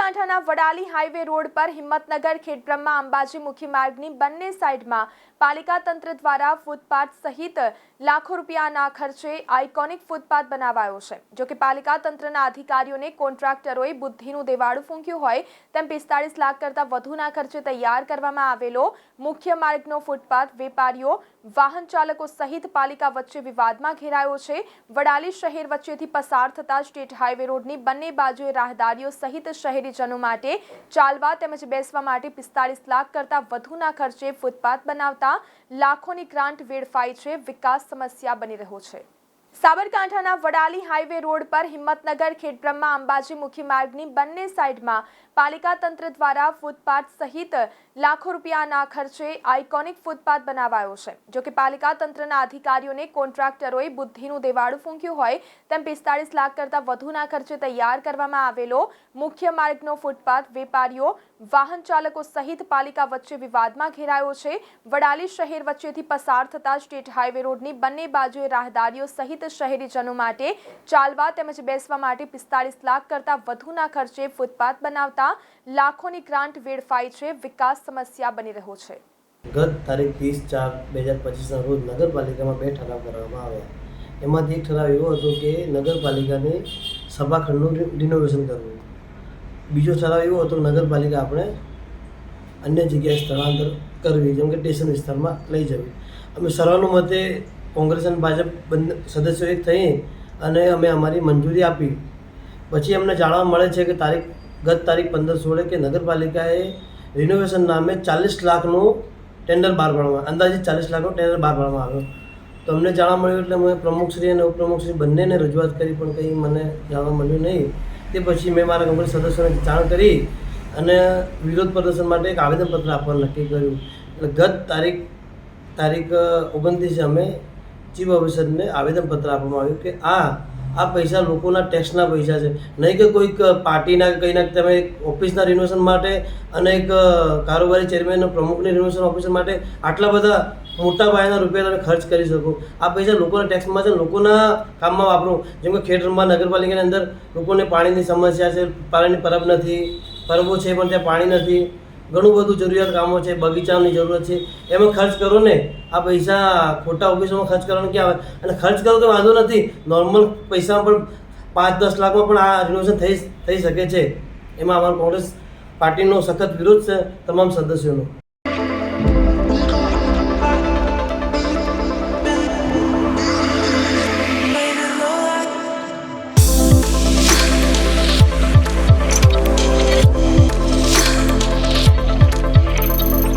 સાબરકાંઠાના Vadali highway road પર હિંમતનગર ખેડબ્રહ્મા અંબાજી મુખ્ય માર્ગની બંને સાઈડમાં પાલિકા તંત્ર દ્વારા ફૂટપાથ સહિત લાખો રૂપિયાના ખર્ચે આઇકોનિક ફૂટપાથ બનાવાયો છે। જો કે પાલિકા તંત્રના અધિકારીઓને કોન્ટ્રાક્ટરોએ બુદ્ધિનું દેવાળું ફૂંક્યું હોય તેમ 45 લાખ કરતાં વધુના ખર્ચે તૈયાર કરવામાં આવેલો મુખ્ય માર્ગનો ફૂટપાથ વેપારીઓ વાહન ચાલકો સહિત પાલિકા વચ્ચે વિવાદમાં ઘેરાયો છે। વડાલી શહેર વચ્ચેથી પસાર થતા સ્ટેટ હાઈવે રોડની બંને બાજુએ રાહદારીઓ સહિત શહેરીજનો માટે ચાલવા તેમજ બેસવા માટે 45 લાખ કરતાં વધુના ખર્ચે ફૂટપાથ બનાવતા લાખોની ગ્રાન્ટ વેડફાઈ છે। વિકાસ સમસ્યા બની રહ્યો છે। સાબરકાંઠાના વડાલી હાઈવે રોડ પર હિંમતનગર ખેડબ્રહ્મા અંબાજી મુખ્ય માર્ગની બંને સાઈડમાં પાલિકા તંત્ર દ્વારા ફૂટપાથ સહિત લાખો રૂપિયાના ખર્ચે આઇકોનિક ફૂટપાથ બનાવાયો છે। જો કે પાલિકા તંત્રના અધિકારીઓને કોન્ટ્રાક્ટરોએ બુદ્ધિનું દેવાળું ફૂંક્યું હોય તેમ 45 લાખ કરતાં વધુના ખર્ચે તૈયાર કરવામાં આવેલો મુખ્ય માર્ગનો ફૂટપાથ વેપારીઓ વાહન ચાલકો સહિત પાલિકા વચ્ચે વિવાદમાં ઘેરાયો છે। વડાલી શહેર વચ્ચેથી પસાર થતા સ્ટેટ હાઈવે રોડની બંને બાજુએ રાહદારીઓ સહિત શહેરીજનો માટે ચાલવા તેમજ બેસવા માટે 45 લાખ કરતાં વધુના ખર્ચે ફૂટપાથ બનાવતા લાખોની ગ્રાન્ટ વેડફાઈ છે। વિકાસ સમસ્યા બની રહ્યો છે। ગત તારીખ 30/4/2025ના રોજ નગરપાલિકામાં 2 ઠરાવ કરવામાં આવ્યા। એમાંથી એક ઠરાવ એવો હતો કે નગરપાલિકાને સભાખંડનું રિનોવેશન કરવું। બીજો ઠરાવ એવો હતો કે નગરપાલિકા આપણે અન્ય જગ્યાએ સ્થળાંતર કરવી, જેમ કે સ્ટેશન વિસ્તારમાં લઈ જવી। અમે સર્વાનુમતે કોંગ્રેસ અને ભાજપ બંને સદસ્યો એક થઈ અને અમે અમારી મંજૂરી આપી। પછી અમને જાણવા મળે છે કે ગત તારીખ 15/16 કે નગરપાલિકાએ રિનોવેશન નામે 40 લાખનું ટેન્ડર બહાર પાડવામાં, અંદાજિત 40 લાખનું ટેન્ડર બહાર પાડવામાં આવ્યો। તો અમને જાણવા મળ્યું એટલે મેં પ્રમુખશ્રી અને ઉપપ્રમુખશ્રી બંનેને રજૂઆત કરી, પણ કંઈ મને જાણવા મળ્યું નહીં। તે પછી મેં મારા કોંગ્રેસ સદસ્યોને જાણ કરી અને વિરોધ પ્રદર્શન માટે એક આવેદનપત્ર આપવાનું નક્કી કર્યું। એટલે ગત તારીખ 29 અમે ચીફ ઓફિસરને આવેદનપત્ર આપવામાં આવ્યું કે આ પૈસા લોકોના ટેક્સના પૈસા છે, નહીં કે કોઈક પાર્ટીના કંઈના તમે ઓફિસના રિનોવેશન માટે અને એક કારોબારી ચેરમેન પ્રમુખની રિનોવેશન ઓફિસર માટે આટલા બધા મોટા પાયાના રૂપિયા તમે ખર્ચ કરી શકો। આ પૈસા લોકોના ટેક્સમાં છે, લોકોના કામમાં વાપરો। જેમ કે ખેડબ્રહ્મા નગરપાલિકાની અંદર લોકોને પાણીની સમસ્યા છે, પાણીની પરબ નથી, પરબો છે પણ ત્યાં પાણી નથી, ઘણું બધું જરૂરિયાત કામો છે, બગીચાની જરૂરત છે, એમાં ખર્ચ કરો ને। આ પૈસા ખોટા ઓફિસોમાં ખર્ચ કરવાનું ક્યાં આવે? અને ખર્ચ કરો તો વાંધો નથી, નોર્મલ પૈસામાં પણ 5-10 લાખમાં પણ આ રિનોવેશન થઈ શકે છે। એમાં અમારો કોંગ્રેસ પાર્ટીનો સખત વિરોધ છે તમામ સદસ્યોનો।